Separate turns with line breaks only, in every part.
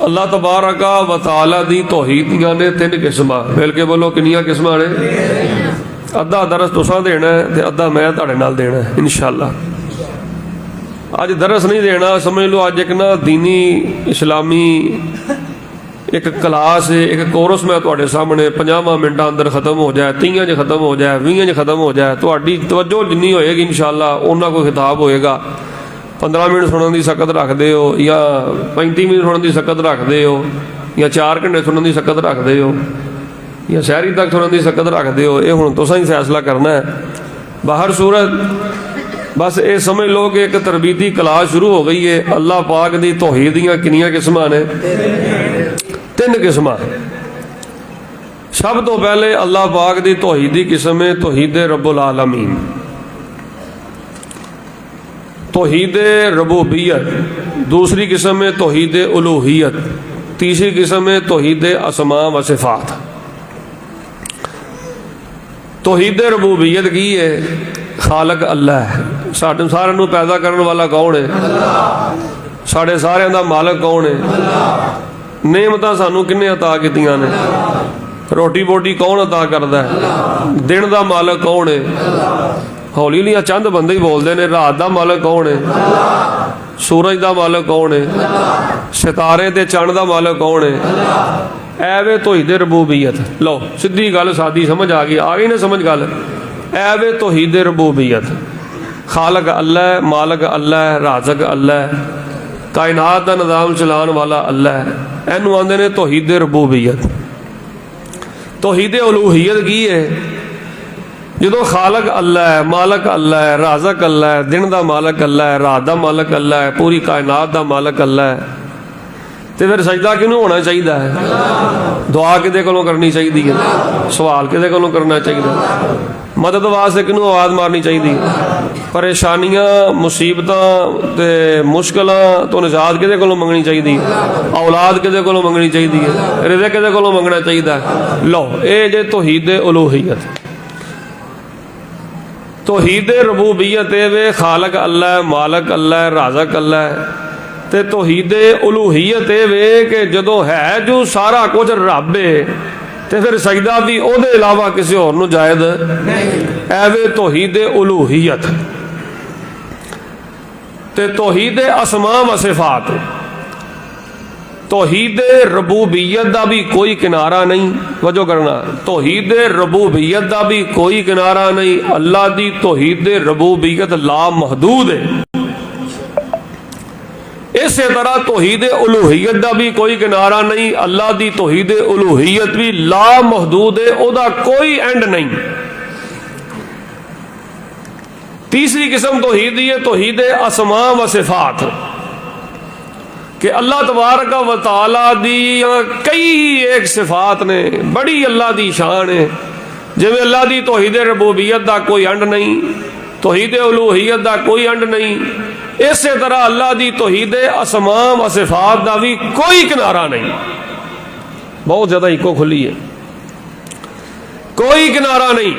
अल्लाह तबारक व तआला दी तौहीद दियां ने 3 किस्मां। मिल के बोलो कितनियां किस्मां ने? अद्धा दरस तुसां देना है ते अद्धा मैं तुहाडे नाल देना है इंशाअल्लाह। अज दरस नहीं देना, समझ लो अज एक ना दीनी इस्लामी एक क्लास है, एक कोर्स मैं तुहाडे सामने 50 मिनटां अंदर खत्म हो जाए, 30 च खत्म हो जाए, 20 च खत्म हो जाए, तुहाडी तवज्जो जिन्नी होएगी इंशाअल्लाह उन्ना कोई खिताब होएगा। 15 मिनट सुनने की सकत रखते हो या 35 मिनट सुनने की सकत रखते हो या 4 घंटे सुनने की सकत रखते हो या शहरी तक सुनने की सकत रखते हो, ये हुण तुसां ही फैसला करना है। बाहर सूरत बस ये समझ लो कि एक तरबीती क्लास शुरू हो गई है। अल्लाह पाक दी तौहीद दियां कितनियां किस्मां ने? 3 किस्मां। सब तो पहले अल्लाह पाक दी तौहीद दी किस्म है तौहीद रब्बुल आलमीन, तौहीद रबूबियत। दूसरी किस्म है तौहीद उलूहियत। तीसरी किस्म है तौहीद असमा व सिफात। तौहीद रबूबियत की है? खालक अल्लाह है, साडे सारिਆਂ ਨੂੰ पैदा करने वाला कौन है? साडे सारिਆਂ ਦਾ मालक कौन है? नेमतां सानू किन्ने अता कीतियां ने? रोटी बोटी कौन अता करदा है? दिन दा मालक कौन है? हौली हौली चंद बंदे ही बोलते हैं। रात का मालक कौन है? सूरज का मालक कौन है? सितारे ते चंद का मालक कौन है? ऐवे तौहीद रबूबियत। लो सीधी गल सादी समझ आ गई ना समझ गल? ऐवे तौहीद रबूबियत। खालक अल्लाह है, मालक अल्लाह है, राज़क अल्लाह है, कायनात का निज़ाम चलाने वाला अल्लाह है। इनू आंदे ने तौहीद रबूबियत। तौहीद उलूहियत की है? जो खालक अल्लाह है, मालक अल्लाह है, राज़क अल्लाह है, दिन का मालक अल्लाह है, रात का मालक अल्लाह है, पूरी कायनात का मालक अल्लाह है, तो फिर सजदा किनू होना चाहिए है? दुआ किदे कोलों करनी चाहिए है? सवाल किदे कोलों करना चाहिए? मदद वास्ते किनू आवाज़ मारनी चाहिए? परेशानियां मुसीबतां ते मुश्किलां तो निजात किदे कोलों मंगनी चाहिए? औलाद किदे कोलों मंगनी चाहिए? रिज़्क़ किदे कोलों मंगना चाहिए? लो ये जे तौहीद उलूहियत। तौहीद रबूबियत वे खालक अल्लाह है, मालक अल्लाह है, राज़क अल्लाह है। ते तौहीद उलूहियत वे कि जदों है जो सारा कुछ रब है ते फिर सजदा भी उहदे अलावा किसी होर नूं जायज़ नहीं। ऐवे तौहीद उलूहियत। ते तौहीद असमा व सिफात। तौहीद रबूबियत का भी कोई किनारा नहीं, वजो करना, तौहीद रबूबियत का भी कोई किनारा नहीं। अल्लाह की तौहीद रबूबियत ला महदूद है। इस तरह तौहीद उलूहियत का भी कोई किनारा नहीं। अल्लाह की तौहीद उलूहियत भी ला महदूद है, उसका कोई एंड नहीं। तीसरी किस्म तौहीद है तौहीद असमा व सिफात कि अल्लाह तबारक व तआला दी कई एक सिफात ने, बड़ी अल्लाह की शान है। जिवें अल्लाह की तौहीद रबूबियत का कोई अंड नहीं, तौहीद उलूहियत का कोई अंड नहीं, इस तरह अल्लाह की तौहीद असमा व सिफात का भी कोई किनारा नहीं। बहुत ज्यादा इको खुली है, कोई किनारा नहीं।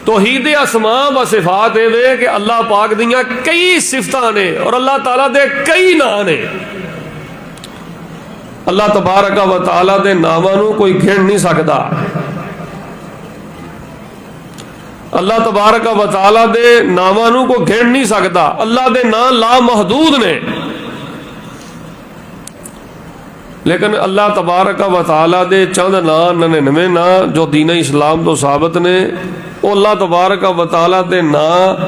तौहीद असमा व सिफात वे कि अल्लाह पाक दियां कई सिफतां ने और अल्लाह ताला दे कई नाम ने। अल्लाह तबारक व तआला दे नामां नूं कोई गिण नहीं सकदा। अल्लाह तबारक व तआला दे नामां नूं कोई गिण नहीं सकदा। अल्लाह दे नाम ला महदूद ने, लेकिन अल्लाह तबारक व तआला दे चंद नाम 99 नाम जो दीन इस्लाम तो साबित ने, अल्लाह तबारक व तआला दे नाम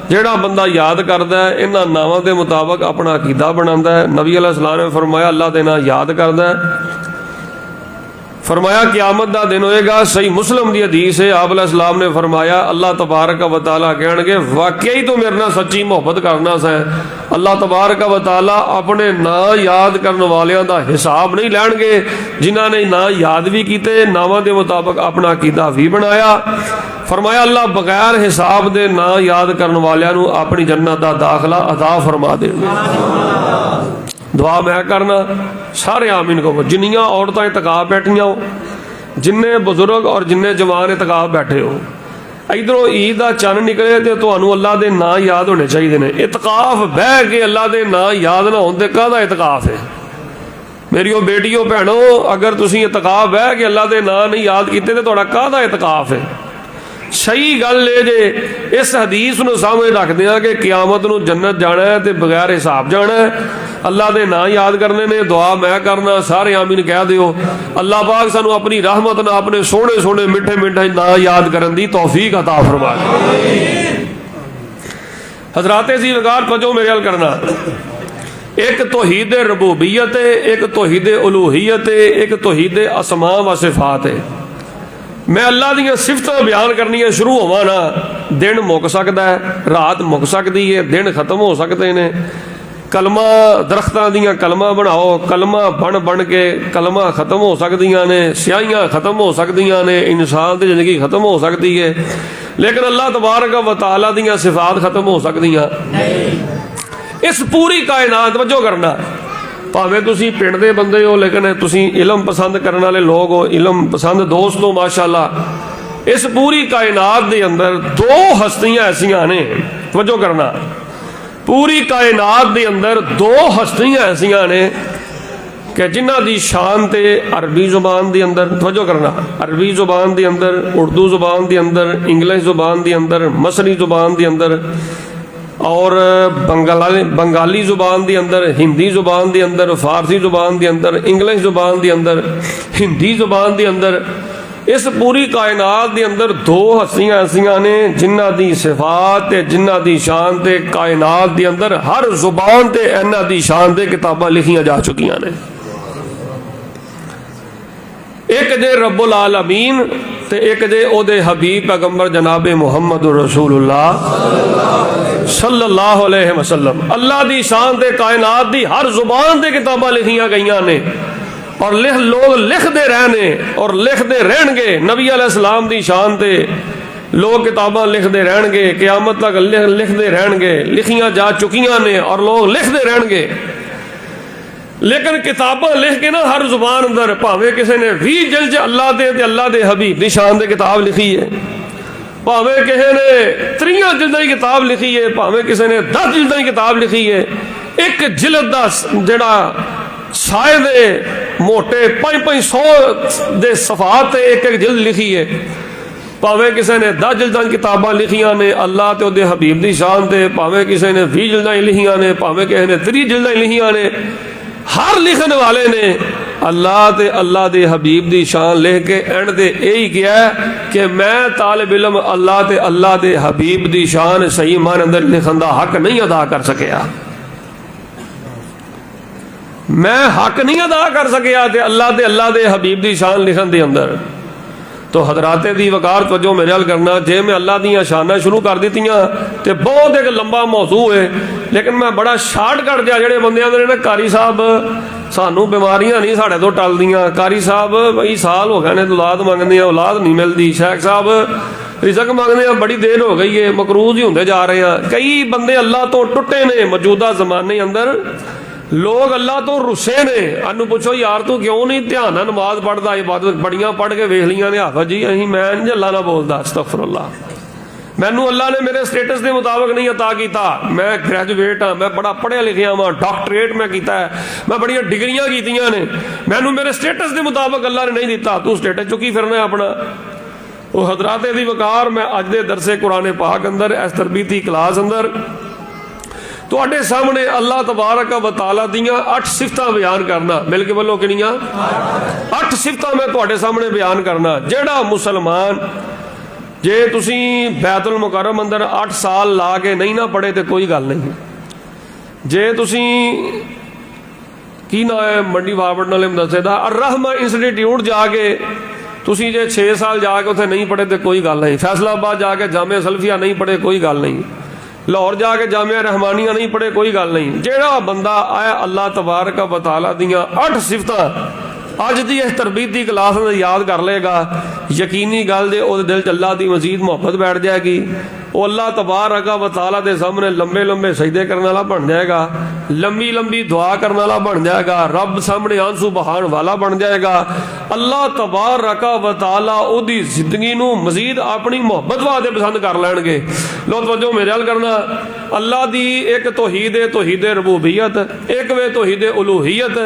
जिहड़ा बंदा याद करदा है इन्हां नावां दे मुताबिक अपना अकीदा बनांदा है। नबी अलैहिस्सलाम ने फरमाया अल्लाह दे नाम याद करदा है, फरमाया क़यामत दा दिन होएगा। सही मुस्लिम दी हदीस है, आप अलैहिस्सलाम ने फरमाया अल्लाह तबारक व तआला कहणगे वाकई तो मेरे नाल सच्ची मोहब्बत करना सा। अल्लाह तबारक व तआला अपने नाम याद करने वालियां दा हिसाब नहीं लैणगे, जिन्हां ने नाम याद भी कीते, नावां दे मुताबिक अपना अकीदा भी बनाया। फरमाया अल्लाह बगैर हिसाब दे नाम याद करने वालियां नूं अपनी जन्नत दा दाखला अता फरमा देगा। दुआ मैं करना सारे आमीन को। जिन्नियां औरतां इतकाफ बैठियां हो, जिन्ने बुजुर्ग और जिन्ने जवान इतकाफ बैठे हो, इधरों ईद का चन्न निकले तो तुहानूं अल्लाह दे नाम याद होने चाहिए ने। इतकाफ बह के अल्लाह दे नाम याद ना होंदे काहदा इतकाफ है? मेरियो बेटियो भैनों, अगर तुसी इतकाफ है कि अल्लाह के नाम नहीं याद किए तो तुहाडा काहदा इतकाफ है? सही गल है जे इस हदीस नूं सामने रखदे आ कि कियामत नूं जन्नत जाना है तो बगैर हिसाब जाना है। अल्लाह के नाम याद करने ने, दुआ मैं करना, सारे आमीन कह दिओ। अल्लाह पाक सानू अपनी रहमत नाल अपने सोहने सोहने मिठे मिठे नाम याद करन दी तौफीक अता फरमाए। हजरात ज़ी वकार तवज्जो मेरे अल करना, एक तौहीद रबूबियत है, एक तौहीद उलूहियत है, एक तौहीद असमा व सिफात है। मैं अल्लाह दी सिफतां बयान करनियां शुरू होवां ना, दिन मुक सकदा है, रात मुक सकदी है, दिन खत्म हो सकते हैं। कलमा दरख्तां दियां कलमा बनाओ, कलमा बन बन के कलमा खत्म हो सकदियां ने, स्याहियां खत्म हो सकदियां ने, इंसान की जिंदगी खत्म हो सकती है, लेकिन अल्लाह तबारक व तआला दियां सिफात खत्म हो सकदियां नहीं। इस पूरी कायनात वजो करना, भावें तुसी पिंड दे बंदे हो लेकिन तुसी इलम पसंद करने वाले लोग हो, इलम पसंद दोस्त हो माशाअल्लाह। इस पूरी कायनात के अंदर दो हस्तियां ऐसियां ने, वजो करना, पूरी कायनात के अंदर दो हस्तियां ऐसियां ने कि जिन्हां दी शान ते अरबी जुबान के अंदर, तवज्जो करना, अरबी जुबान के अंदर, उर्दू जुबान के अंदर, इंग्लिश जुबान के अंदर, मसरी जुबान के अंदर और बंगाली जुबान के अंदर, हिंदी जुबान के अंदर, फारसी जुबान के अंदर, इंग्लिश जुबान के अंदर, हिंदी जुबान के अंदर, इस पूरी कायनात के अंदर दो हस्तियां ऐसियां ने जिन्हां दी सिफात ते जिन्हां दी शान ते कायनात के अंदर हर जुबान ते इन्हां दी शान ते किताबां लिखियां जा चुकियां ने। एक जे रब्बुल आलमीन ते एक जे ओदे हबीब पैगंबर जनाब मुहम्मद रसूलुल्लाह सल्लल्लाहु अलैहि वसल्लम। अल्लाह दी शान ते कायनात दी हर जुबान ते किताबां लिखियां गईयां ने और लोग लिखते रहने और लिखते रहणगे। नबी अलैहिस्सलाम दी शान ते लोग किताबां लिखते रहणगे, क़यामत तक लिखते रहणगे, लिखियां जा चुकियां ने और लोग लिखते रहणगे। लेकिन किताबां लिख के ना हर जुबान अंदर, भावें किसी ने 20 जिल्द अल्लाह दे अल्लाह दे हबीब दी शान दे किताब लिखी है, भावें किसी ने 30 जिल्दां की किताब लिखी है, भावें किसी ने 10 जिल्दां की किताब लिखी है, एक जिल्द दा जिहड़ा साए दे मोटे 500 दे सफात एक एक जिल्द लिखी है, भावें किसी ने 10 जिल्दां किताबां लिखियां ने अल्लाह ते उहदे हबीब दी शान ते, भावें किसी ने 20 जिल्दां लिखियां ने, भावें किसी ने 30 जिल्दां लिखियां ने, हर लिखन वाले ने अल्लाह ते अल्लाह दे हबीब दी शान लिख के एंड ते यही किया कि मैं तालिब इल्म अल्लाह ते अल्लाह दे हबीब दी शान सही मान अंदर लिखन दा हक नहीं अदा कर सकिया, मैं हक नहीं अदा कर सकिया ते अल्लाह दे हबीब दी शान लिखन दे अंदर। तो हजराते दी वकार तवज्जो मेरे अल करना, जे मैं अल्लाह दियां शानां शुरू कर दित्तियां ते बहुत एक लंबा मौजू है, लेकिन मैं बड़ा शार्टकट दिया जेहड़े बंदे आंदे ने कारी साहब सानू बीमारियां नहीं साढ़े तो टलदियां, कारी साहब बई साल हो गए ने औलाद मंगदे, औलाद नहीं मिलती, शेख साहब रिजक मंगदे बड़ी देर हो गई है, मकरूज ही होंदे जा रहे हैं। कई बंदे अल्लाह तो टुटे ने मौजूदा जमाने अंदर, लोग अल्लाह तो रुस्से ने। अनु पुछो यार तू क्यों नहीं ध्यान नाल नमाज पढ़दा, इबादत बड़ियां पढ़ के वेख लियां ने, हाफिज जी अहीं मैं नहीं अल्लाह ना बोलदा, अस्तगफिरुल्लाह, मैनू अल्लाह ने मेरे स्टेटस के मुताबिक नहीं अता किया, मैं ग्रैजुएट हाँ, मैं बड़ा पढ़िया लिखिया वा, डॉक्टरेट मैं किया है, मैं बड़िया डिग्रियां कीतियां ने, मैनू मेरे स्टेटस के मुताबिक अल्लाह ने नहीं दिता, तू स्टेटस चुकी फिरना अपना। वो हजरात दी वकार मैं अज दे दरसे कुरान पाक अंदर इस तरबीती क्लास अंदर तुहाडे सामने अल्लाह तबारक व तआला दियां 8 सिफतां बयान करना, मिल के बोलो किनियां 8 सिफतां मैं तुहाडे सामने बयान करना। जेड़ा मुसलमान जे तुसी बैतुल मुकर्रम अंदर 8 साल ला के नहीं ना पढ़े तो कोई गल नहीं, जे तुसी की ना है मंडी वारवट नाले मदरसे दा अर्रहमा इंस्टीट्यूट जाके तुसी जे 6 साल जाके उत्थे नहीं पढ़े तो कोई गल नहीं, फैसलाबाद जाके जामिया सल्फिया नहीं पढ़े कोई गल नहीं, लाहौर जाके जामिया रहमानिया नहीं पढ़े कोई गल नहीं। जेड़ा बंदा आया अल्लाह तबारक व तआला दियां 8 सिफतां अज दी इस तरबीती क्लास में याद कर लेगा, यकीनी गल जे उहदे दिल च अल्लाह दी मजीद मुहब्बत बैठ जाएगी, वो अल्लाह तबारक व तआला दे सामने लंबे लंबे सजदे करने वाला बन जाएगा, लंबी लंबी दुआ करने वाला बन जाएगा, रब सामने आंसू बहाने वाला बन जाएगा, अल्लाह तबारक व तआला उहदी जिंदगी नूं मजीद अपनी मुहब्बत वास्ते पसंद कर लैणगे। लो तवज्जो मेरे अल करना, अल्लाह दी एक तौहीद तौहीद रबूबियत, एक वे तौहीद उलूहियत,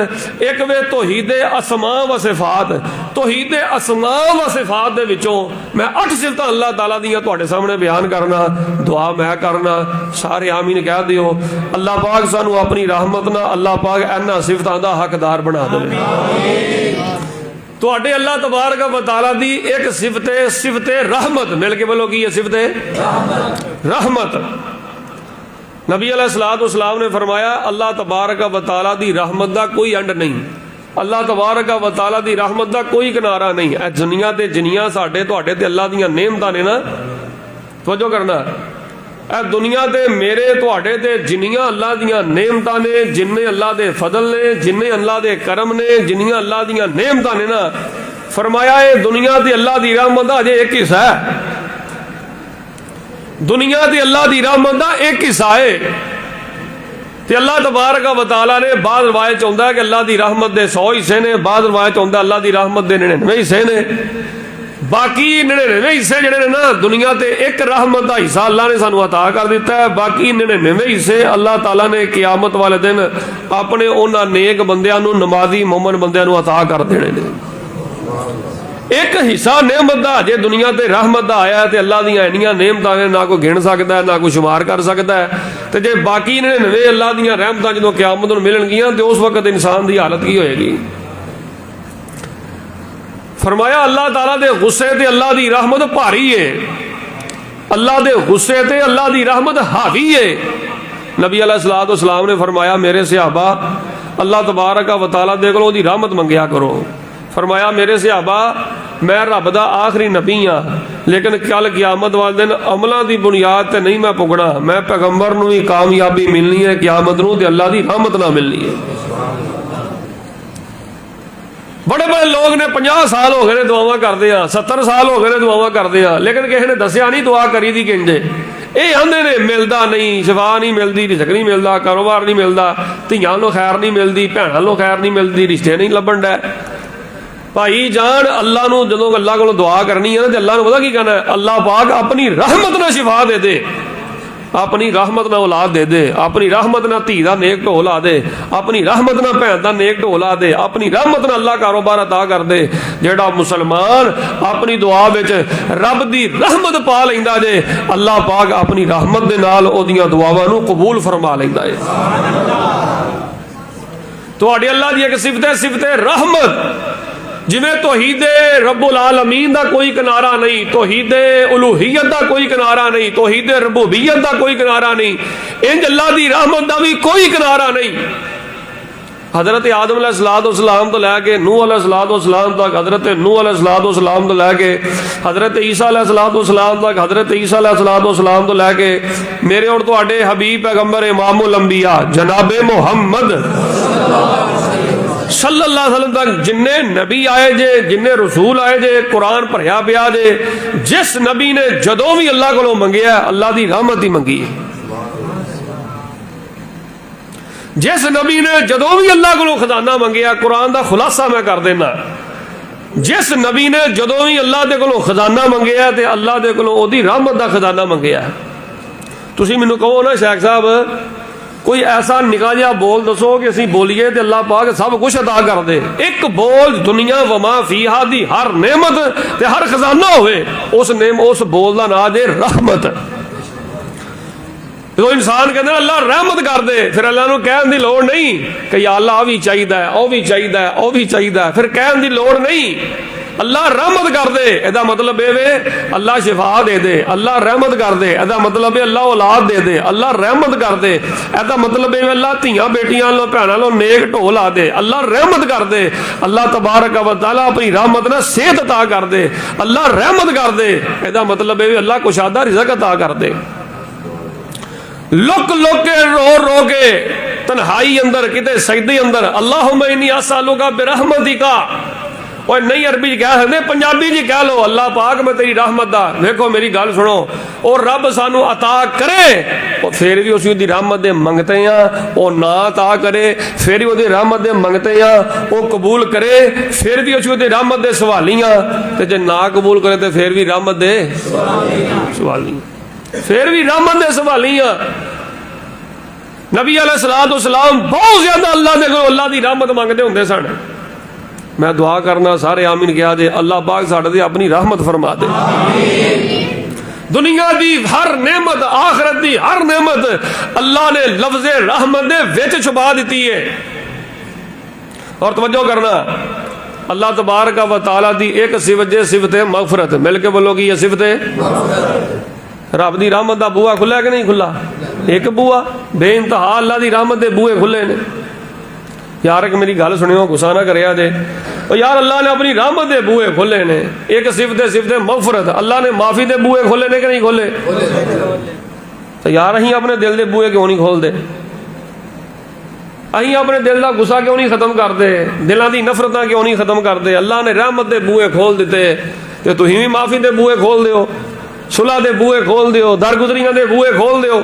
एक वे तौहीद असमा व सिफात। तौहीद असमा व सिफात दे विचों मैं 8 सिफतां अल्लाह ताला दियां तुहाडे सामने बयान करना, दुआ मैं करना, सारे आमीन कह दिओ। अल्लाह पाक सानू अपनी रहमत नाल अल्लाह पाक इन्हां सिफतां दा हकदार बना देवे। तुहाडे अल्लाह तबारक व तआला दी एक सिफते रहमत मिल के बोलो की है, सिफते रहमत। नबी अलैहिस्सलातु वस्सलाम ने फरमाया अल्लाह तबारक व तआला दी रहमत दा कोई एंड नहीं, अल्लाह तबारक व तआला दी रहमत दा कोई किनारा नहीं। ए दुनिया ते जिन्नियां साडे तुहाडे ते अल्लाह दियां नेमतां ने ना, तवज्जो करना, ए दुनिया ते मेरे तुहाडे ते जिन्नियां अल्लाह दियां नेमतां ने, जिन्ने अल्लाह दे फजल ने, जिन्ने अल्लाह दे करम ने, जिन्नियां अल्लाह दियां नेमतां ने ना, फरमाया ये दुनिया ते अल्लाह दी रहमत दा अजे एक हिस्सा है। दुनिया ते अल्लाह दी रहमत दा एक हिस्सा है। ते अल्लाह तबारक व तआला ने बाद रवायत आउंदा है कि अल्लाह दी रहमत दे 100 हिस्से ने, बाद रवायत आउंदा अल्लाह दी रहमत दे 99 हिस्से ने। बाकी 99 हिस्से जिहड़े ने ना दुनिया ते एक रहमत दा हिस्सा अल्लाह ने सानू अता कर दिता है। बाकी 99 हिस्से अल्लाह ताला ने क़यामत वाले दिन अपने उन्हां नेक बंदियां नू, नमाजी मोमन बंदियां नू अता कर देने ने। एक हिस्सा नेमत दा जे दुनिया ते रहमत दा आया ते अल्लाह दियां इन्नियां नेमतां ने ना कोई गिण सकदा है, ना कोई शुमार कर सकदा है। ते जे बाकी 99 अल्लाह दियां रहमतां जदों क़यामत नूं मिलणगियां ते उस वक्त इंसान दी हालत की होएगी। फरमाया अल्लाह ताला दे गुस्से ते अल्लाह दी रहमत भारी है, अल्लाह दे गुस्से ते अल्लाह दी रहमत हावी है। नबी अलैहिस्सलातु वस्सलाम ने फरमाया मेरे सहाबा अल्लाह तबारक व तआला दे कोलों दी रहमत मंगिया करो। फरमाया मेरे सहाबा मैं रब दा आखिरी नबी हाँ, लेकिन कल क़यामत वाले दिन अमलों की बुनियाद ते नहीं मैं पुगना, मैं पैगंबर नूं ही कामयाबी मिलनी है क़यामत नूं ते अल्लाह दी रहमत ना मिलनी है। बड़े बड़े लोग ने 50 साल हो गए ने दुआवां करते हैं, 70 साल हो गए ने दुआवां करते हैं, लेकिन किसी ने दसिया नहीं दुआ करी दी किंजे। ये आंदे ने मिलता नहीं, शिफा नहीं मिलती, रिज़्क नहीं मिलता, कारोबार नहीं मिलता, धियां नूं खैर नहीं मिलती, भैणां नूं खैर नहीं मिलती, रिश्ते नहीं लभण डे। भाई जान अल्लाह नूं जदों अल्लाह कोलों दुआ करनी है ना, अल्लाह नूं पता की कहना है, अल्लाह पाक अपनी रहमत नाल शिफा दे दे, अपनी रहमत नाल औलाद दे दे, अपनी रहमत नाल धी दा नेक ढो ला दे, अपनी रहमत नाल भैन दा नेक ढो ला दे, अपनी रहमत नाल अल्लाह कारोबार अता कर दे। जेड़ा मुसलमान अपनी दुआ विच रब दी रहमत पा लैंदा जे, अल्लाह पाक अपनी रहमत दे नाल ओदियां दुआवां नूं कबूल फरमा लैंदा है। तुहाडे अल्लाह दी एक सिफत है, सिफत रहमत। जिवें तौहीद रब्बुल आलमीन दा कोई किनारा नहीं, तौहीद उलूहियत दा कोई किनारा नहीं, तौहीद रबूबियत दा कोई किनारा नहीं, इंज अल्लाह दी रहमत दा भी कोई किनारा नहीं। हजरत आदम अलैहिस्सलाम तो लैके नूह अलैहिस्सलाम तक, हजरत नूह अलैहिस्सलाम तो लैके हजरत ईसा अलैहिस्सलाम तक, हजरत ईसा अलैहिस्सलाम तो लैके मेरे और तुहाडे हबीब पैगंबर इमामुल अंबिया जनाबे मुहम्मद सल्लल्लाहु अलैहि वसल्लम तक जिन्ने नबी आए जे, जिन्ने रसूल आए जे, कुरान भरिया पिया जे, जिस नबी ने जदों भी अल्लाह कोलों मंगिया अल्लाह दी रहमत ही मंगी है। जिस नबी ने जदों भी अल्लाह कोलों खजाना मंगिया, कुरान दा खुलासा मैं कर देना, जिस नबी ने जदों भी अल्लाह दे कोलों खजाना मंगिया ते अल्लाह दे कोलों ओदी रहमत दा खजाना मंगिया। तुसीं मैनूं कहो ना शेख साहब कोई ऐसा निका जिहा बोल दसो कि असीं बोलीए तो अल्लाह पाक सब कुछ अदा कर दे। एक बोल दुनिया वमा फीहा दी हर नेमत ते हर खजाना होवे, उस बोल का नाम है रहमत। जो इंसान कहते अल्लाह रहमत कर दे, फिर अल्लाह नूं कहण दी लोड़ नहीं कि या अल्लाह भी चाहिए, वह भी चाहिए, वह भी चाहिए, फिर कहण दी लोड़ नहीं। अल्लाह रहमत कर दे एदा मतलब ये अल्लाह शिफा दे दे, अल्लाह रहमत कर दे एदा मतलब है अल्लाह औलाद दे दे, अल्लाह रहमत कर दे एदा मतलब है अल्लाह धियां बेटियां लो भैणां लो नेक ढो ला दे, अल्लाह रहमत कर दे, अल्लाह तबारक व तआला अपनी रहमत नाल सेहत अता कर दे, अल्लाह रहमत कर दे एदा मतलब है अल्लाह कुशादा रिज़्क अता कर दे। लुक लुक के रो रो के तन्हाई अंदर किते सजदे अंदर अल्लाहुम्मा इन्नी असअलुका बिरहमतिका और नहीं अरबी कह सकते, पंजाबी जी कह लो अल्लाह पाक मैं तेरी रहमत दा। देखो मेरी गल सुनो, और रब सानू अता करे और फिर भी उसी रहमत दे मंगते हैं, वो ना अता करे फिर भी वो रहमत दे मंगते हैं, वो कबूल करे फिर भी उसी रहमत दे सवाली हाँ, तो जे ना कबूल करे तो फिर भी रहमत दे सवाली, फिर भी रहमत दे सवाली हाँ। नबी अलैहिस्सलाम बहुत ज्यादा अल्लाह दे कोल अल्लाह दी रहमत मंगते होंदे सन। मैं दुआ करना सारे आमीन किया जे अल्लाह पाक साडे ते अपनी रहमत फरमा दे। दुनिया दी हर नेमत, आखिरत दी हर नेमत अल्लाह ने लफ्ज़े रहमत दे विच छुपा दी है। और तवज्जो करना, अल्लाह तबारक व तआला दी एक सिफत जे सिफते मगफरत, मिल के बोलोगी ये सिफते रब दी रहमत दा बूआ खुला कि नहीं खुला? एक बूआ बेइंतहा अल्लाह दी रहमत दे बूए खुले ने। यार एक मेरी गल सुनियो, गुस्सा ना करिया जे, और यार अल्लाह ने अपनी रहमत दे बूए खोले ने। एक सिफते मगफरत, अल्लाह ने माफी दे बूए खोले ने कि नहीं खोले? तो यार अहीं अपने दिल दे बूए क्यों नहीं खोलते? अहीं अपने दिल का गुस्सा क्यों नहीं खत्म करते? दिलों की नफरत क्यों नहीं खत्म करते? अल्लाह ने रहमत दे बूए खोल दिते तो तुसीं भी माफी दे बूए खोल दिओ, सुलह दे बूए खोल दिओ, दरगुजरियां दे बूए खोल दिओ।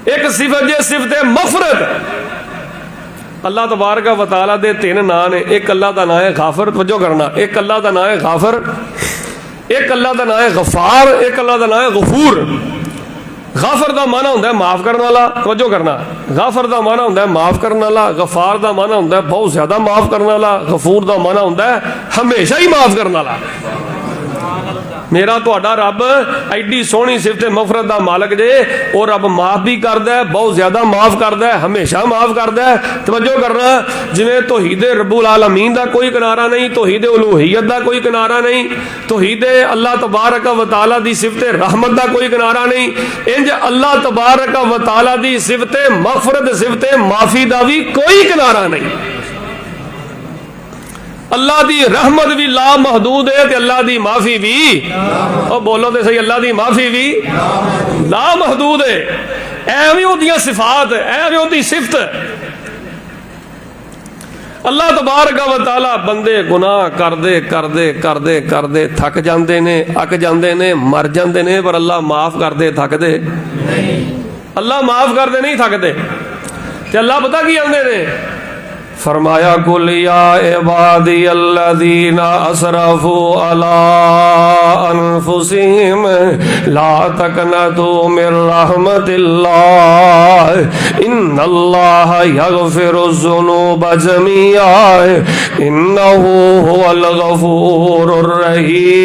एक सिफत जे सिफते मगफरत, अल्लाह तबारक व तआला दे तीन नां ने। एक अल्लाह का नाम है गाफर, तवज्जो करना, एक अल्लाह का नाम है गाफर, एक अल्लाह का नाम है गफार, एक अल्लाह का नाम है गफूर। गाफर का माना होंदा है माफ करने वाला, तवज्जो करना, गाफर का माना होंदा है माफ करने वाला, गफार का माना होंदा है बहुत ज्यादा माफ करने वाला, गफूर का माना होंदा है हमेशा ही माफ करने वाला। मेरा तुहाडा रब एडी सोहनी सिफत मगफरत दा मालक जे, और रब माफ भी करदा है, बहुत ज्यादा माफ करदा है, हमेशा माफ करदा है। तवज्जो करना, जिवें तौहीद रब्बुल आलमीन दा कोई किनारा नहीं, तौहीद उलूहियत दा कोई किनारा नहीं, तौहीद अल्लाह तबारक व तआला दी सिफत रहमत दा कोई किनारा नहीं, इंज अल्लाह तबारक व तआला दी सिफत मगफरत, सिफत माफी दा भी कोई किनारा नहीं। अल्लाह दी रहमत भी ला महदूद है ते अल्लाह दी माफी भी, और बोलो तो सही, अल्लाह दी माफी भी ला महदूद है। एवें ओदियां सिफात, एवें ओदी सिफत। अल्लाह तबारक व तआला बंदे गुनाह करदे करदे करदे करदे थक जाते ने, अक जाते ने, मर जाते ने, पर अल्लाह माफ करदे थकदे नहीं। अल्लाह माफ करदे नहीं थकदे। ते अल्लाह पता की आंदे ने, फरमाया कुल या इबादी अल्लज़ीना असरफू अला अनफुसिहिम ला तकनतू मिन रहमतिल्लाह इन्नल्लाह यगफिरुज़्ज़ुनूब जमीआ इन्नहू हुवल गफूरुर रहीम।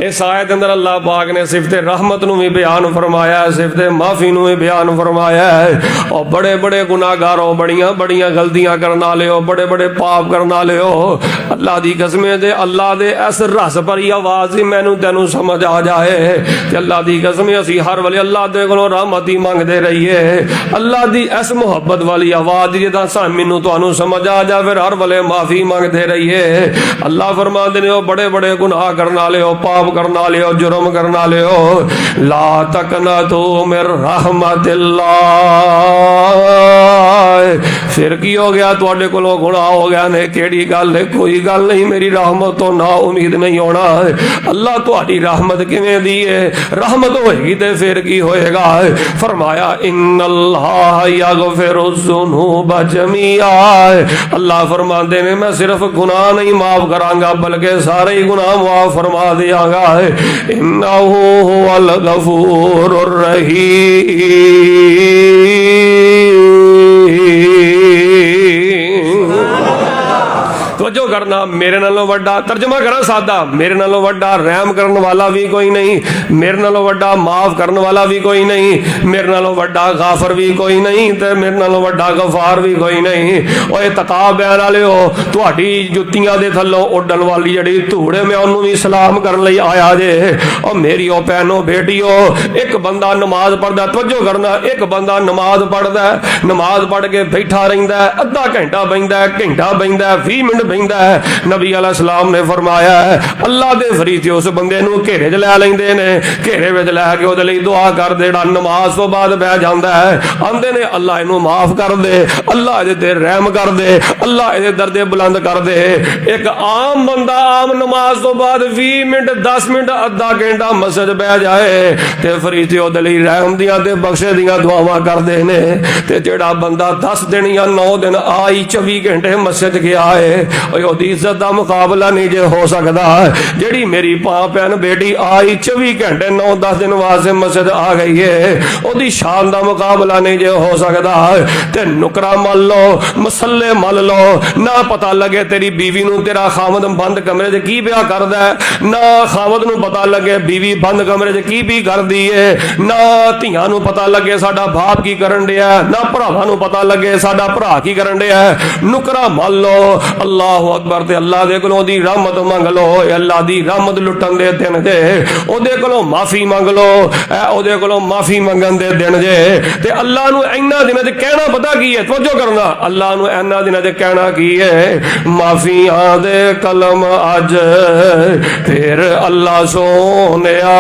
इस आयत अंदर अल्लाह पाक ने सिफत रहमत नूं भी बयान फरमाया है, सिफत माफी नूं भी बयान फरमाया है। और बड़े बड़े गुनाहगार हो, बड़ियां बड़ियां गलतियां करने वाले हो, बड़े बड़े पाप करने वाले हो, अल्लाह दी कसमें दे अल्लाह दे इस रस भरी आवाज़ ही मैनू तैनू समझ आ जाए कि अल्लाह दी कसमें असी हर वेले अल्लाह दे कोलों रहमत ही मंगते रहिए। अल्लाह दी इस मुहब्बत वाली आवाज़ जिहदा मैनू तुहानू समझ आ जाए, फिर हर वेले माफी मंगते रहिए। अल्लाह फरमाते ने बड़े बड़े गुनाह करने वाले हो, पाप करने वाले हो, जुर्म करने वाले हो, ला तकनतू मिन रहमतिल्लाह। फिर की हो गया, तुहाडे कोलों गुनाह हो गया ने, केड़ी गल है? कोई गल नहीं, मेरी रहमत तो ना उम्मीद नहीं होना। अल्लाह तुहाडी रहमत किवें दी है? रहमत होएगी ते फिर की होएगा? फरमाया इन्नल्लाह यगफिरुज़्ज़ुनूब जमीआ। अल्लाह फरमाते ने मैं सिर्फ गुनाह नहीं माफ करांगा, बल्कि सारे ही गुनाह माफ फरमा दियांगा। इन्नहू हुवल गफूरुर रहीम। तवज्जो करना, मेरे नालों वड्डा, तर्जमा करा सादा, मेरे नालों वड्डा रहम करने वाला भी कोई नहीं, मेरे नालों वड्डा माफ करने वाला भी कोई नहीं, मेरे नालों वड्डा गाफर भी कोई नहीं, ते मेरे नालों वड्डा गफार भी कोई नहीं। ओए तकाब बयान वाले हो, तुहाडी जुत्तियां दे थल्लों उड्डण वाली जड़ी धूड़े में उन्होंने भी सलाम करने लई आया जे। और मेरी ओ भैनों बेटियो, एक बंदा नमाज पढ़दा, तवज्जो करना, एक बंदा नमाज पढ़दा, नमाज पढ़ के बैठा रहिंदा, अद्धा घंटा बहिंदा, घंटा बहिंदा, 20 मिनट बहिंदा, है। नबी अलैहिस्सलाम ने फरमाया है अल्लाह दे फरीश्ते उस बंदे नूं घेरे च लै लैंदे ने, घेरे विच लै के उहदे लई दुआ करदे, जेहड़ा नमाज तो बाद बह जांदा है, आंदे ने अल्लाह इहनूं माफ कर दे, अल्लाह इहदे ते रहम कर दे, अल्लाह इहदे दर्जे बुलंद कर दे। एक आम बंदा आम नमाज तो बाद 20 मिनट 10 मिनट अद्धा घंटा मस्जिद बह जाए ते फरीश्ते उहदे लई रहम दियां ते बख्शे दियां दुआवां करदे ने। ते जेहड़ा बंदा 10 दिन या 9 दिन आई 24 घंटे मस्जिद गया है, ओहदी इज्जत दा मुकाबला नहीं जे हो सकदा। जेहड़ी मेरी मां भैन बेटी आई 24 घंटे 9-10 दिन वास्ते मस्जिद आ गई है, ओहदी शान दा मुकाबला नहीं जे हो सकदा। ते नुकरा मल लो, मसले मल लो, ना पता लगे तेरी बीवी नूं तेरा खामद बंद कमरे च की पिया करदा है, ना खामद नूं पता लगे बीवी बंद कमरे च की पी करदी है, ना धीआं नूं पता लगे साडा बाप की करन दिया, ना भरावां नूं पता लगे साडा भरा की करन दिया। नुकरा मल लो, अल्लाह अकबर, ते अल्लाह दे कोलों दी रहमत मंग लो, अल्लाह दी रहमत लुटन दे दिन जे, ओहदे कोलों माफी मंग लो, ओहदे कोलों माफी मंगन दे दिन जे। ते अल्लाह नूं इन्हां दिनां च कहना पता की है, तवज्जो करना, अल्लाह नूं इन्हां दिनां च कहना की है, माफियां दे कलम अज फिर अल्लाह सोनिया,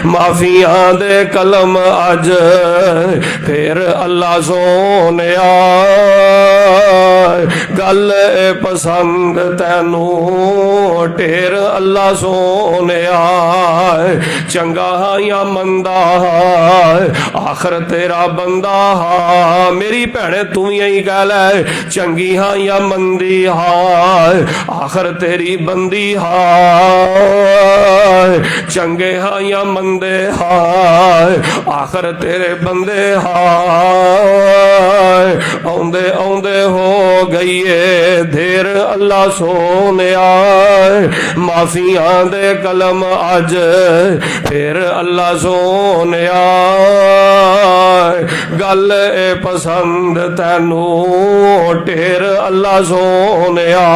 माफियां दे कलम अज फिर अल्लाह सोनिया, गल पसंद तैनू ढेर अल्लाह सोनिया, चंगा या मंदा आखिर तेरा बंदा। मेरी भैने तू भी यही कह लै, चंगी हाँ या मंदी हाँ आखिर तेरी बंदी हाँ, चंगे हाँ या मंदे हाँ आखिर तेरे बंदे हाँ। औंदे औंदे हो गई है देर अल्लाह सोनिया, माफियां दे कलम अज फिर अल्लाह सोनिया, गल पसंद तैनू ढेर अल्लाह सोनिया।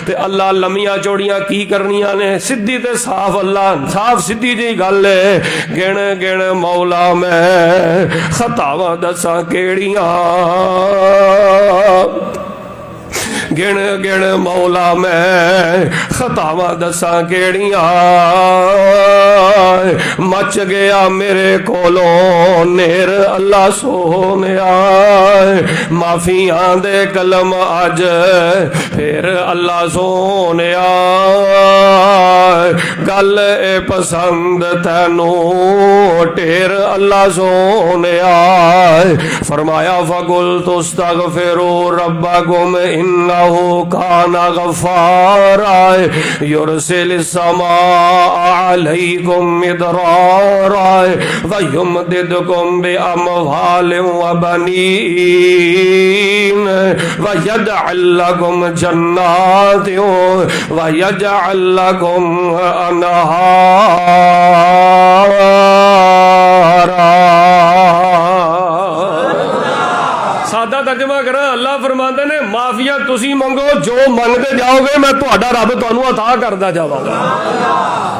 ते अल्लाह लम्मियां चौड़ियां की करनियां ने, सीधी ते साफ अल्लाह साफ सीधी जी गल है। गिण गिण मौला मैं खतावां दसां केड़ियां, गिण गिण मौला मैं खतावां दसां केड़ियां, मच गया मेरे कोलों नेर अल्लाह सोनिया, माफियां दे कलम अज फिर अल्लाह सोनिया, गल पसंद तैनू ढेर अल्लाह सोनिया। फरमाया फकुल तुस्तगफिरू रब्बकुम इन्नहु काना गफ्फारा युरसिलिस समाअ अलैकुम मिदरारा व युमदिदकुम बिअमवालिन व बनीन व यजअल लकुम जन्नातिन व यजअल लकुम अनहारा। सादा तर्जमा करा, अल्लाह फरमाते ने माफिया तुसी मंगो, जो मंगते जाओगे मैं तुहाडा रब तुहानू अता करदा जावांगा,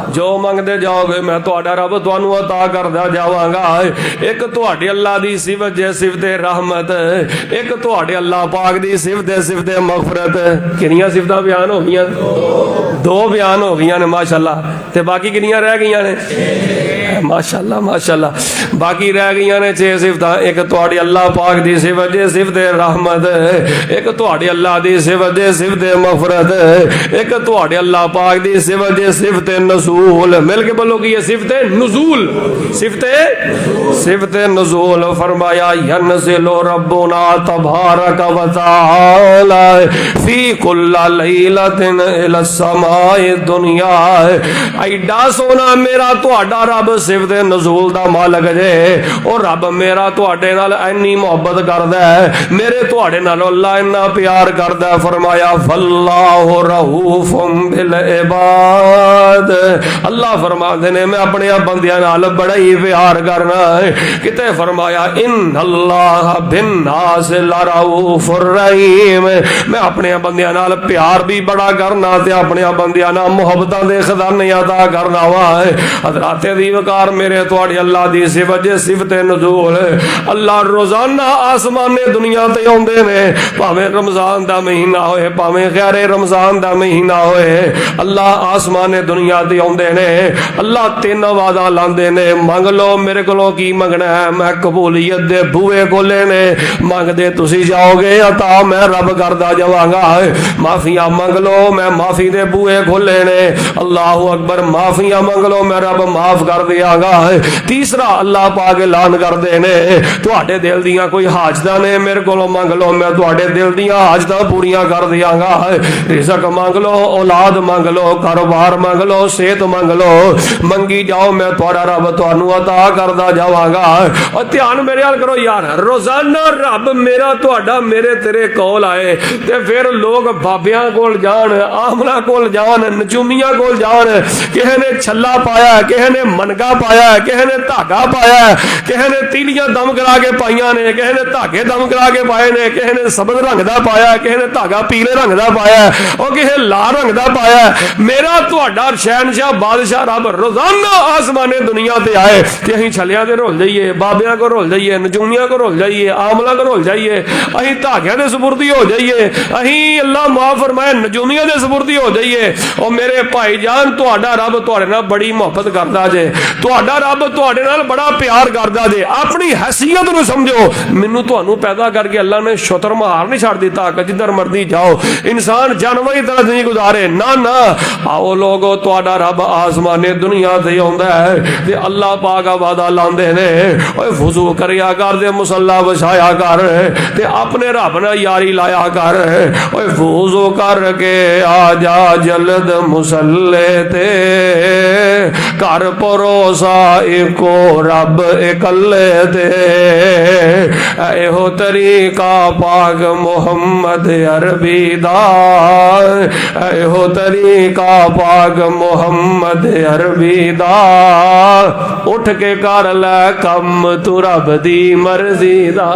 जो मंगते जाओगे मैं तुहाडा रब तुहानू अता करदा जावांगा। एक तुहाडे अल्लाह दी सिफत जे सिफते रहमत, एक तुहाडे अल्लाह पाक दी सिफते मगफरत। कितनियां सिफतां बयान हो गईयां? दो बयान हो गईयां ने माशाअल्लाह, ते बाकी कितनियां रह गईयां ने? माशाअल्लाह माशाअल्लाह, बाकी रह गईयां ने 6 सिफतां। एक तुहाडे अल्लाह पाक दी सिफत जे सिफते रहमत, एक तुहाडे अल्लाह दी सिफत जे सिफते मगफरत, एक तुहाडे अल्लाह पाक दी सिफत जे सिफते नज़ूल। मिल के बोलो कि ये सिफते नुज़ूल, सिफते नुज़ूल। फरमाया यनज़िलु रब्बुना तबारक व तआला फी कुल्ल लैलतिन इला समाए दुनिया। ऐडा सोना मेरा तुहाडा रब सिफते नुज़ूल दा मालिक जे। ओ रब मेरा तुहाडे नाल इन्नी मोहब्बत करदा है, मेरे तुहाडे नाल अल्लाह इन्ना प्यार करदा है। फरमाया फल्लाहु रऊफुम बिल इबाद। अल्लाह फरमाते ने मैं अपने बंदियां नाल बड़ा ही प्यार करना है। किते फरमाया इन्नल्लाह बिन्नास लरऊफुर रहीम। मैं अपने बंदियां नाल प्यार भी बड़ा करना ते अपने बंदियां नाल मुहब्बतां दे खजाने अता करना वा। हज़रात दी तादाददार मेरे तुहाडे अल्लाह दी सिफत जे सिफत नज़ूल। अल्लाह रोजाना आसमाने दुनिया ते आउंदे ने, भावें रमजान दा महीना होए भावें गैरे रमजान दा महीना होए, अल्लाह आसमाने दुनिया ते आउंदे ने। अल्लाह तीन वादा लांदे ने, मंग लो मेरे कोलों की मंगना है, मैं कबूलियत दे बूहे खोले ने, मंगदे तुसी जाओगे अता मैं रब करदा जावांगा। माफिया मंग लो मैं माफी दे बूहे खोले ने, अल्लाह अकबर, माफिया मंग लो मैं रब माफ कर दियागा। तीसरा अल्लाह पाक ऐलान करदे ने, तुहाडे दिल दियां कोई हाजतां ने मेरे कोलों मंग लो, मैं तुहाडे दिल दियां हाजतां पूरियां कर दियागा। रिज़्क मंग लो, औलाद मंग लो, कारोबार मंग लो, सेहत मंग लो, मंगी जाओ मैं तुहाडा रब तुहानू अता करदा जावांगा। और ध्यान मेरे हाल करो यार, रोजाना रब मेरा तुहाडा मेरे तेरे कोल आए ते फिर लोग बाबियां कोल जान, आमला कोल जान, नजूमियां कोल जान, किसी ने छल्ला पाया, किसी ने मनगा पाया, किसी ने धागा पाया, किसी ने तीलियां दम करा के पाइयां ने, किसी ने धागे दम करा के पाए ने, किसी ने सबज रंग दा पाया, किसी ने धागा पीले रंग दा पाया और किसी लाल रंग दा पाया। मेरा तुहाडा शहनशाह बादशाह रब रोजाना आसमाने दुनिया ते आए ते असीं छलियां ते रोल जाइए, बाबियां को रोल जाइए, नजूमियां को रोल जाइए, आमला को रोल जाइए, असीं धागियां दे सुपुर्दी हो जाइए, असीं अल्लाह माफ फरमाए नजूमियां दे सुपुर्दी हो जाइए। और मेरे भाई जान तुहाडा रब तुहाडे नाल बड़ी मोहब्बत करदा जे, तुहाडा रब तुहाडे नाल बड़ा प्यार करदा जे। अपनी हैसियत नूं समझो, मैनू तुहानू पैदा करके अल्लाह ने शुतर मार नहीं छड़ दिता कि जिधर मर्जी जाओ इंसान जानवर की तरह नहीं गुजारे, ना ना। आओ लोगो तुहाडा रब आसमाने दुनिया ते आउंदा है ते अल्लाह पाक वादा लांदे ने, ओए वुजू करिया कर दे, मुसल्ला बिछाया कर ते अपने रब नाल यारी लाया कर। ओए वुजू करके आ जा जल्द मुसल्ले ते, कर भरोसा एको रब इकल्ले ते। एहो तरीका पाक मुहम्मद अरबी दा, एहो तरीका पाक मुहम्मद अरबी दा। उठ के कर लै कम तू रब दी मर्जी दा।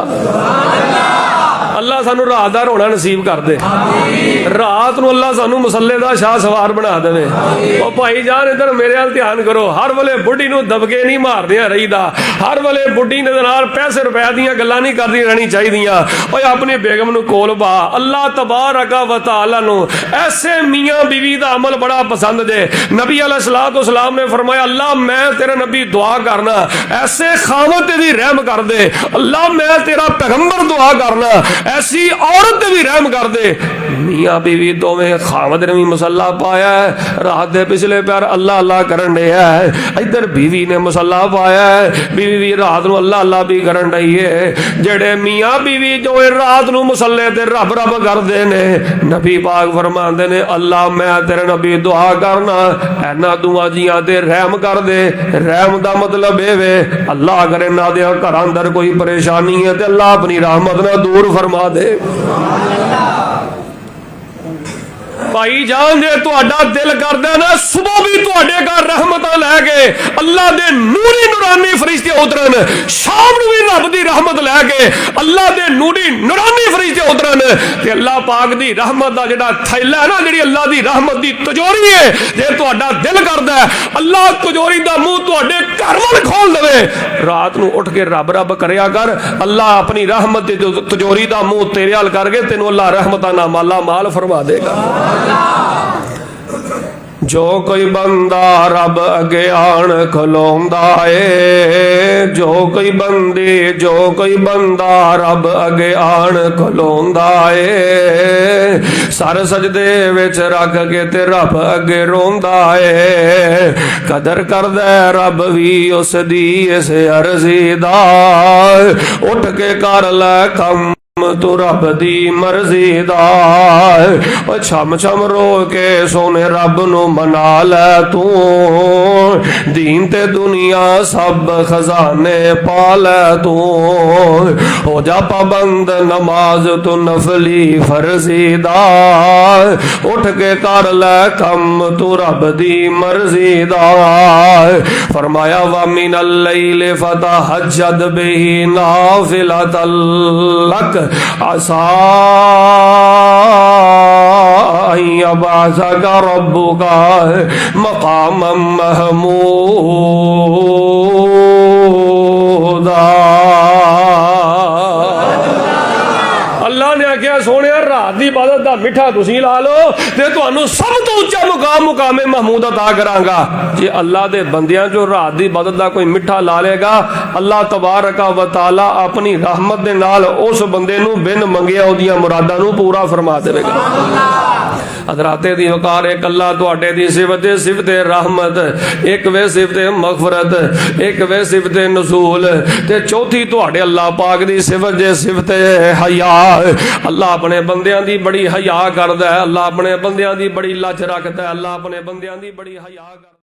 अल्लाह सानू रात दा रोना नसीब कर दे, रात नूं अल्लाह सानू मुसल्ले दा शाह सवार बना देवे। ओ भाई जान इधर मेरे हाल ध्यान करो, हर वेले बुढ़ी नूं दबके नहीं मारदियां रहीदा, हर वेले बुढ़ी दे नाल पैसे रुपए दीयां गल्लां नहीं करदी रहनी चाहिदियां। ओए अपनी बेगम नूं कोल बा, अल्लाह तबारक व तआला नूं ऐसे मियां बीवी दा अमल बड़ा पसंद जे। नबी अलैहिस्सलातु वस्सलाम ने फरमाया, अल्लाह मैं तेरा नबी दुआ करना ऐसे खावत दी रहम कर दे, अल्लाह मैं तेरा पैगंबर दुआ करना ऐसी औरत भी रहम कर दे। मियां बीवी दोवें खावद ने भी मुसल्ला पाया है, रात दे पिछले पैर अल्लाह अल्लाह करन दिया है, इधर बीवी ने मुसल्ला पाया है, बीवी भी रात नूं अल्लाह अल्लाह भी करन रही है। जेड़े मियां बीवी जो रात नूं मुसल्ले ते रब रब करदे ने, नबी पाक फरमांदे ने अल्लाह मैं तेरे नबी दुआ करना ऐना दुआ जियां ते रहम कर दे। रहम दा मतलब ए वे अल्लाह करे ना दे घर अंदर कोई परेशानी है ते अल्लाह अपनी रहमत ना दूर फरमा दे। भाई जान जे तुहाडा दिल करदा ना सुबह भी तुहाडे घर रहमतां लैके अल्लाह दे नूरी नूरानी फरिश्ते उतरन, शाम नूं भी रब दी रहमत लैके अल्लाह दे नूरी नूरानी फरिश्ते उतरन ते अल्लाह पाक दी रहमत दा जेड़ा थैला है ना, जेड़ी अल्लाह दी रहमत दी तिजोरी है, जे तुहाडा दिल करदा अल्लाह तिजोरी दा मुंह तुहाडे घर वाल खोल देवे, रात नूं उठ के रब रब करया कर, अल्लाह अपनी रहमत दी तिजोरी दा मुंह तेरे हाल करके तेनू अल्लाह रहमतां नाल माला माल फरमा देगा। जो कोई बंदा रब अगे आन खलोंदा है, जो कोई बंदा रब अगे आन खलोंदा है, सर सजदे विच रख के ते रब अगे रोंदा है। कदर करदा रब भी उस दी इस अर्जी दा, उठ के कर लै कम तू रब दी मर्जी दा। छम छम रो के सोने रब नू मना लै तू, दीन ते दुनिया सब खजाने पा लै तू। हो जा पाबंद नमाज तू नफली फर्जी दा, उठ के कर लै कम तू रब दी मर्जी दा। फरमाया वा मिनल लैल फतहज्जद बिही नाफिलतल लक आसा यबअसका रब्बुका मक़ामम महमूदा। अल्लाह ने आख्या सोने रात की इबादत का मिठा तुसी ला लो ते तुहानू सब तो उच्चा मुकाम मुकामे महमूद अता करांगा। जे अल्लाह दे बंदियां जो रात की इबादत का कोई मिठा ला लेगा अल्लाह तबारक व तआला अपनी रहमत दे नाल उस बंदे नू बिन मंगिया ओदियां मुरादां नू पूरा फरमा देवेगा। हजराते दी वकार एक अल्लाह तुहाडे दी सिफत सिफत रहमत, एक वे सिफत मगफरत, एक वे सिफत नज़ूल ते चौथी तुहाडे अल्लाह पाक दी सिफत जे सिफत हया। अल्लाह अपने बंदियां दी बड़ी हया करदा है, अल्लाह अपने बंदियां दी बड़ी लच रखदा है, अल्लाह अपने बंदियां दी बड़ी हया करदा है।